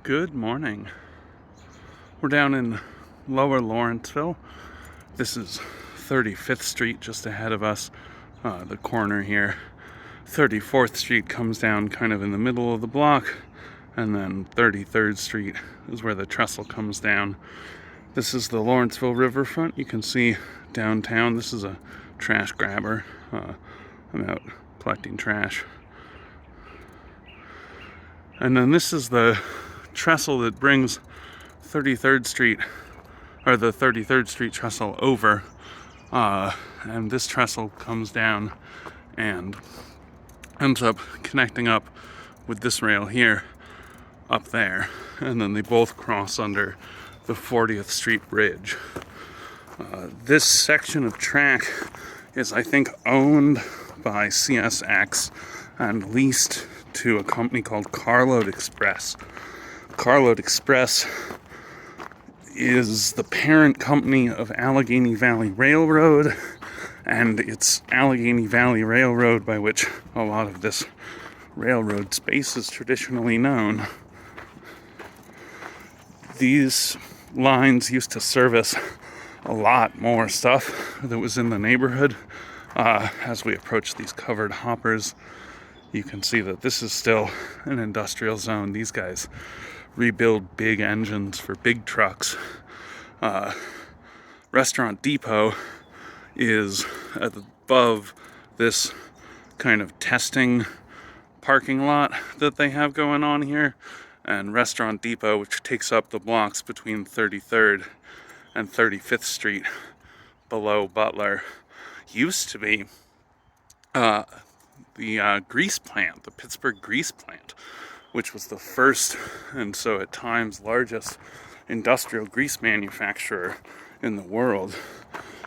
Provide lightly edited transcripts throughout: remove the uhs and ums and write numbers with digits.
Good morning. We're down in lower Lawrenceville. This is 35th Street just ahead of us, the corner here. 34th Street comes down kind of in the middle of the block, and then 33rd Street is where the trestle comes down. This is the Lawrenceville Riverfront. You can see downtown. This is a trash grabber. I'm out collecting trash. And then this is the trestle that brings 33rd Street, or the 33rd Street trestle over. And this trestle comes down and ends up connecting up with this rail here up there. And then they both cross under the 40th Street Bridge. This section of track is, I think, owned by CSX and leased to a company called Carload Express. Carload Express is the parent company of Allegheny Valley Railroad, and it's Allegheny Valley Railroad by which a lot of this railroad space is traditionally known. These lines used to service a lot more stuff that was in the neighborhood. As we approach these covered hoppers, you can see that this is still an industrial zone. These guys rebuild big engines for big trucks. Restaurant Depot is above this kind of testing parking lot that they have going on here. And Restaurant Depot, which takes up the blocks between 33rd and 35th Street below Butler, used to be the grease plant, the Pittsburgh grease plant, which was the first and so at times largest industrial grease manufacturer in the world.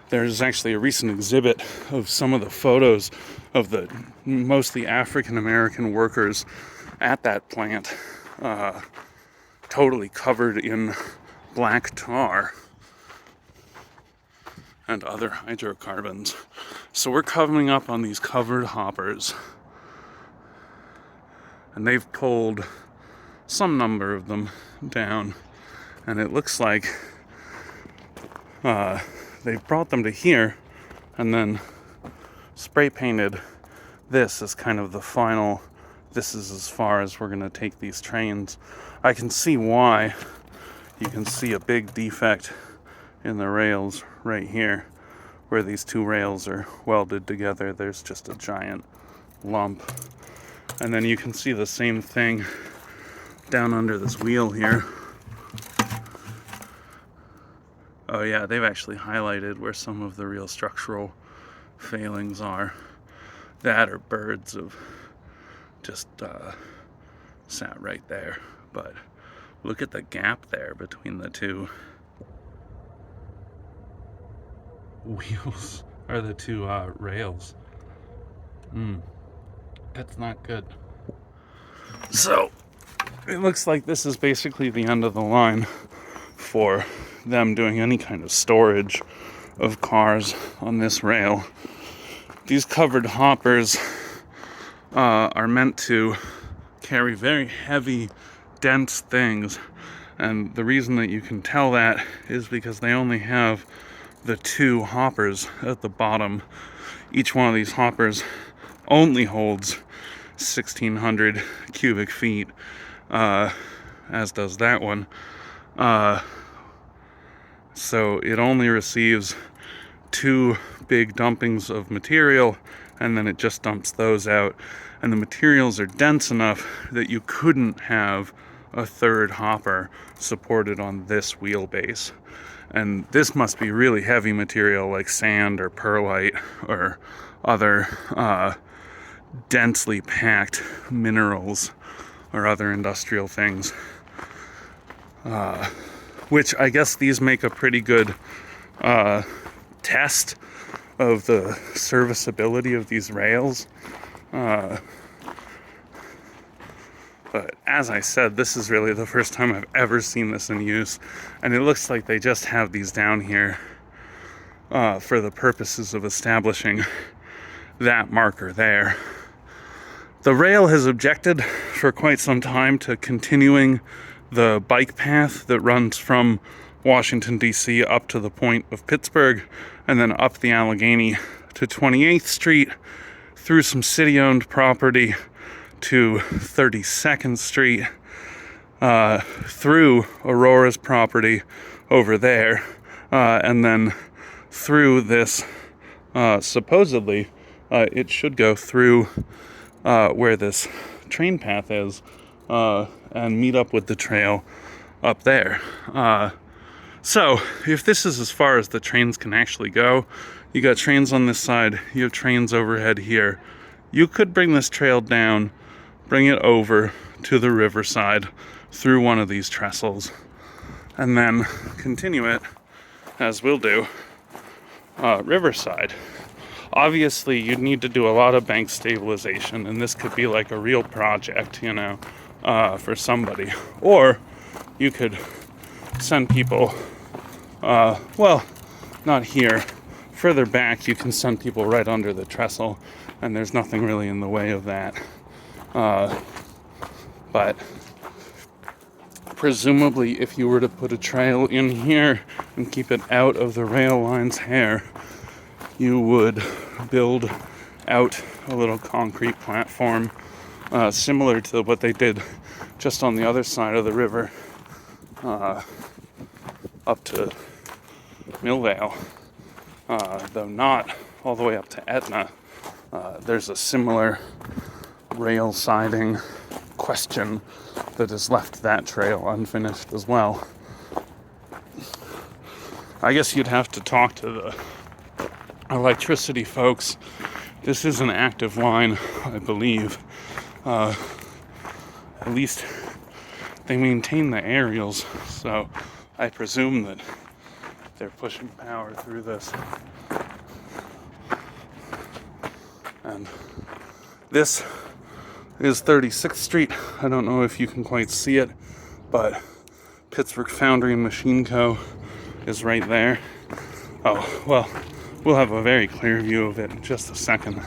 There's actually a recent exhibit of some of the photos of the mostly African American workers at that plant, totally covered in black tar and other hydrocarbons. So we're coming up on these covered hoppers, and they've pulled some number of them down, and it looks like they've brought them to here and then spray painted this as kind of the final, this is as far as we're going to take these trains. I can see why. You can see a big defect in the rails right here where these two rails are welded together. There's just a giant lump. And then you can see the same thing down under this wheel here. Oh yeah, they've actually highlighted where some of the real structural failings are. That or birds have just sat right there. But look at the gap there between the two wheels, or the two rails. That's not good. So it looks like this is basically the end of the line for them doing any kind of storage of cars on this rail. These covered hoppers are meant to carry very heavy, dense things, and the reason that you can tell that is because they only have the two hoppers at the bottom. Each one of these hoppers only holds 1,600 cubic feet, as does that one. So it only receives two big dumpings of material, and then it just dumps those out. And the materials are dense enough that you couldn't have a third hopper supported on this wheelbase. And this must be really heavy material like sand or perlite or other densely packed minerals or other industrial things. Which I guess these make a pretty good test of the serviceability of these rails. But as I said, this is really the first time I've ever seen this in use. And it looks like they just have these down here for the purposes of establishing that marker there. The rail has objected for quite some time to continuing the bike path that runs from Washington, D.C. up to the point of Pittsburgh, and then up the Allegheny to 28th Street, through some city-owned property to 32nd Street, through Aurora's property over there, and then through this, supposedly, it should go through where this train path is, and meet up with the trail up there. So, if this is as far as the trains can actually go, you got trains on this side, you have trains overhead here. You could bring this trail down, bring it over to the riverside through one of these trestles, and then continue it, as we'll do, riverside. Obviously, you'd need to do a lot of bank stabilization, and this could be like a real project, you know, for somebody. Or you could send people, well, not here. Further back, you can send people right under the trestle, and there's nothing really in the way of that. But presumably, if you were to put a trail in here and keep it out of the rail line's hair, you would build out a little concrete platform, similar to what they did just on the other side of the river, up to Millvale, though not all the way up to Etna. There's a similar rail siding question that has left that trail unfinished as well. I guess you'd have to talk to the electricity folks. This is an active line, I believe. At least they maintain the aerials, so I presume that they're pushing power through this. And this is 36th Street. I don't know if you can quite see it, but Pittsburgh Foundry and Machine Co. is right there. Oh, well, we'll have a very clear view of it in just a second.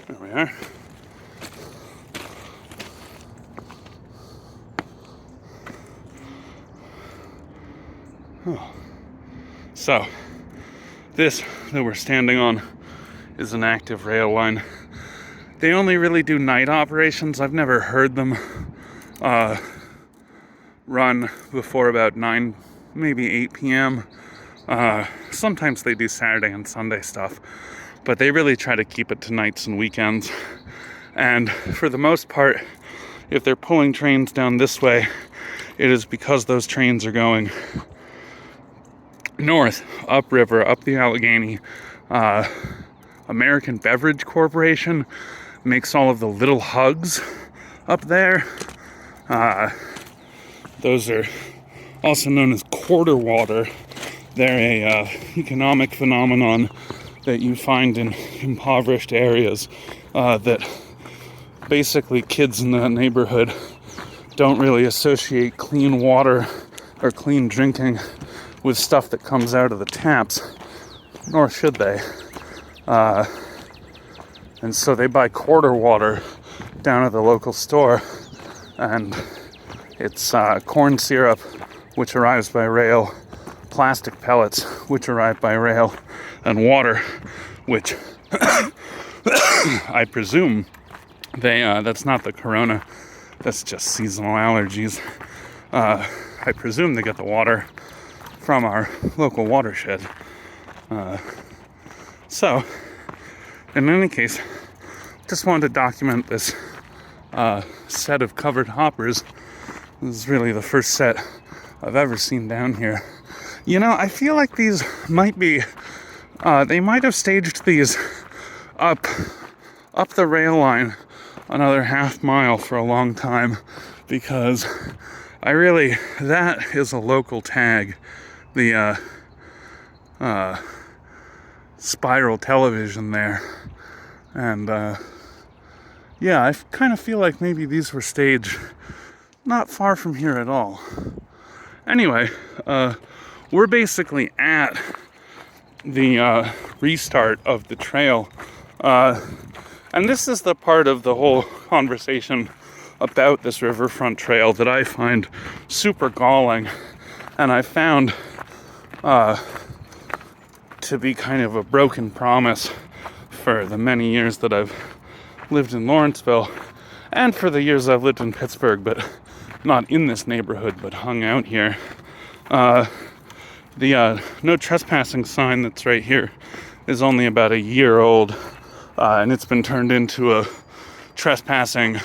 There we are. Oh. So, this that we're standing on is an active rail line. They only really do night operations. I've never heard them run before about 9, maybe 8 p.m. Sometimes they do Saturday and Sunday stuff, but they really try to keep it to nights and weekends. And for the most part, if they're pulling trains down this way, it is because those trains are going north, upriver, up the Allegheny. American Beverage Corporation makes all of the little hugs up there. Those are also known as quarter water. They're a economic phenomenon that you find in impoverished areas, that basically kids in the neighborhood don't really associate clean water or clean drinking with stuff that comes out of the taps, nor should they. And so they buy quarter water down at the local store, and it's corn syrup, which arrives by rail, plastic pellets, which arrive by rail, and water, which I presume that's not the corona, that's just seasonal allergies. I presume they get the water from our local watershed. So, in any case, just wanted to document this set of covered hoppers. This is really the first set I've ever seen down here. You know, I feel like these might be, they might have staged these up the rail line another half mile for a long time, because that is a local tag. The spiral television there. And yeah, I kind of feel like maybe these were staged not far from here at all. Anyway, we're basically at the restart of the trail. And this is the part of the whole conversation about this Riverfront trail that I find super galling, and I found to be kind of a broken promise for the many years that I've lived in Lawrenceville, and for the years I've lived in Pittsburgh, but not in this neighborhood, but hung out here. The no trespassing sign that's right here is only about a year old, and it's been turned into a trespassing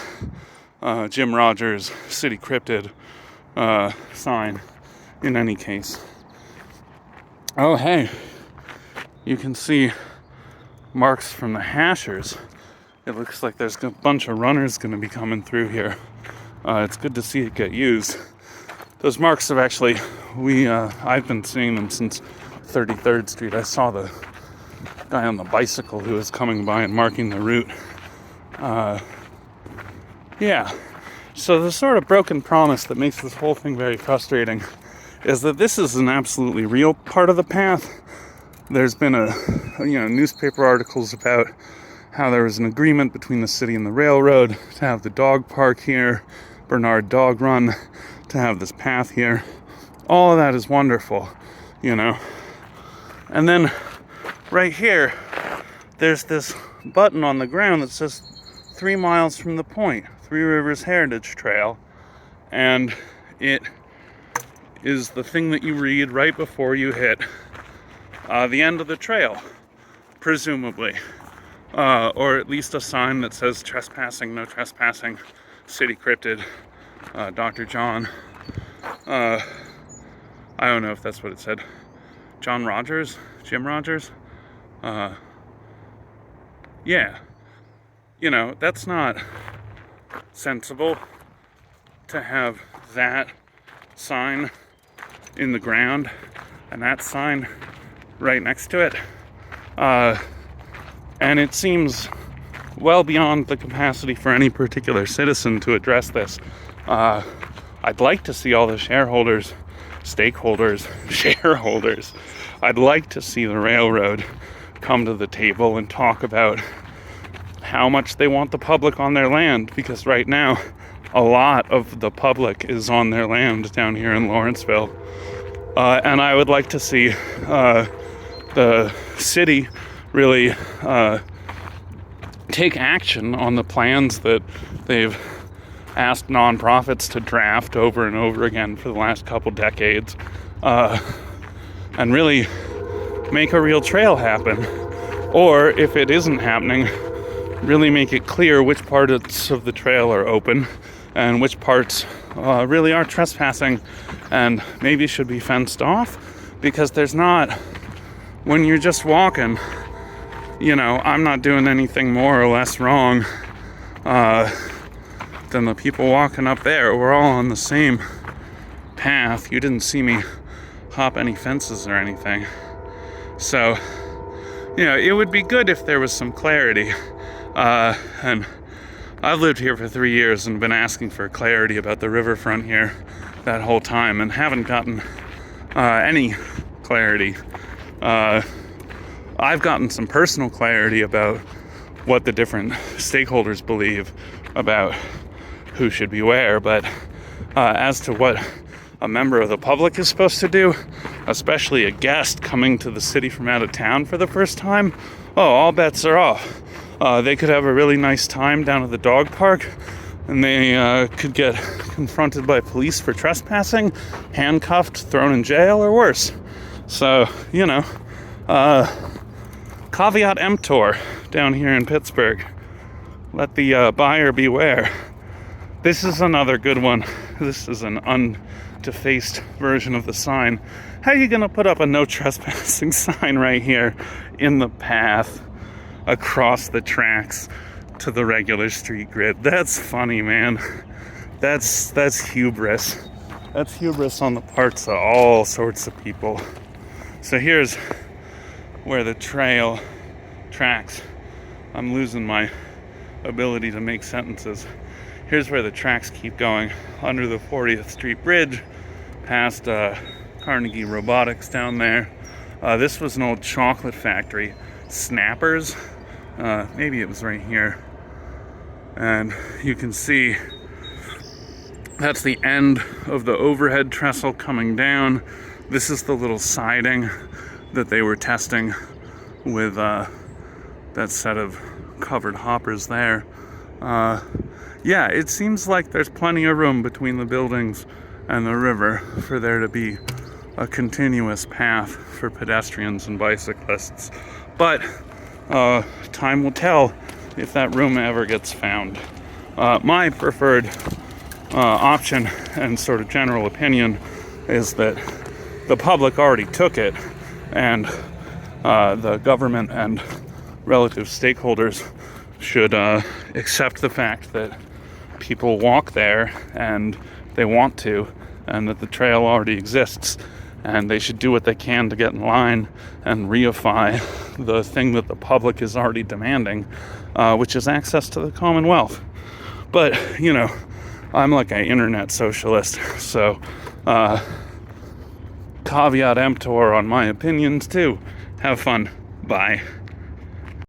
Jim Rogers city cryptid sign in any case. Oh, hey, you can see marks from the hashers. It looks like there's a bunch of runners going to be coming through here. It's good to see it get used. Those marks have actually, I've been seeing them since 33rd Street. I saw the guy on the bicycle who was coming by and marking the route. Yeah. So the sort of broken promise that makes this whole thing very frustrating is that this is an absolutely real part of the path. There's been newspaper articles about how there was an agreement between the city and the railroad to have the dog park here, Bernard Dog Run, to have this path here. All of that is wonderful, And then right here, there's this button on the ground that says 3 miles from the point, Three Rivers Heritage Trail. And it is the thing that you read right before you hit the end of the trail, presumably. Or at least a sign that says trespassing, no trespassing, city cryptid, Dr. John. I don't know if that's what it said. Jim Rogers? Yeah. That's not sensible to have that sign in the ground and that sign right next to it. And it seems well beyond the capacity for any particular citizen to address this. I'd like to see all the shareholders. I'd like to see the railroad come to the table and talk about how much they want the public on their land, because right now a lot of the public is on their land down here in Lawrenceville. And I would like to see the city really take action on the plans that they've asked nonprofits to draft over and over again for the last couple decades, and really make a real trail happen. Or if it isn't happening, really make it clear which parts of the trail are open and which parts really are trespassing and maybe should be fenced off, because there's not, when you're just walking, I'm not doing anything more or less wrong than the people walking up there. We're all on the same path. You didn't see me hop any fences or anything. So, it would be good if there was some clarity. And I've lived here for 3 years and been asking for clarity about the riverfront here that whole time and haven't gotten any clarity. I've gotten some personal clarity about what the different stakeholders believe about who should be where, but as to what a member of the public is supposed to do, especially a guest coming to the city from out of town for the first time, all bets are off. They could have a really nice time down at the dog park, and they could get confronted by police for trespassing, handcuffed, thrown in jail, or worse. So, caveat emptor down here in Pittsburgh. Let the buyer beware. This is another good one. This is an undefaced version of the sign. How are you going to put up a no trespassing sign right here in the path across the tracks to the regular street grid? That's funny, man. That's hubris. That's hubris on the parts of all sorts of people. So here's where the trail tracks. I'm losing my ability to make sentences. Here's where the tracks keep going under the 40th Street Bridge, past Carnegie Robotics down there, This was an old chocolate factory. Snappers. Maybe it was right here. And you can see that's the end of the overhead trestle coming down. This is the little siding that they were testing with that set of covered hoppers there. Yeah, it seems like there's plenty of room between the buildings and the river for there to be a continuous path for pedestrians and bicyclists. But time will tell if that room ever gets found. My preferred option and sort of general opinion is that the public already took it, and the government and relative stakeholders should accept the fact that people walk there and they want to, and that the trail already exists, and they should do what they can to get in line and reify the thing that the public is already demanding, which is access to the Commonwealth. But, you know, I'm like an internet socialist, so caveat emptor on my opinions too. Have fun. Bye.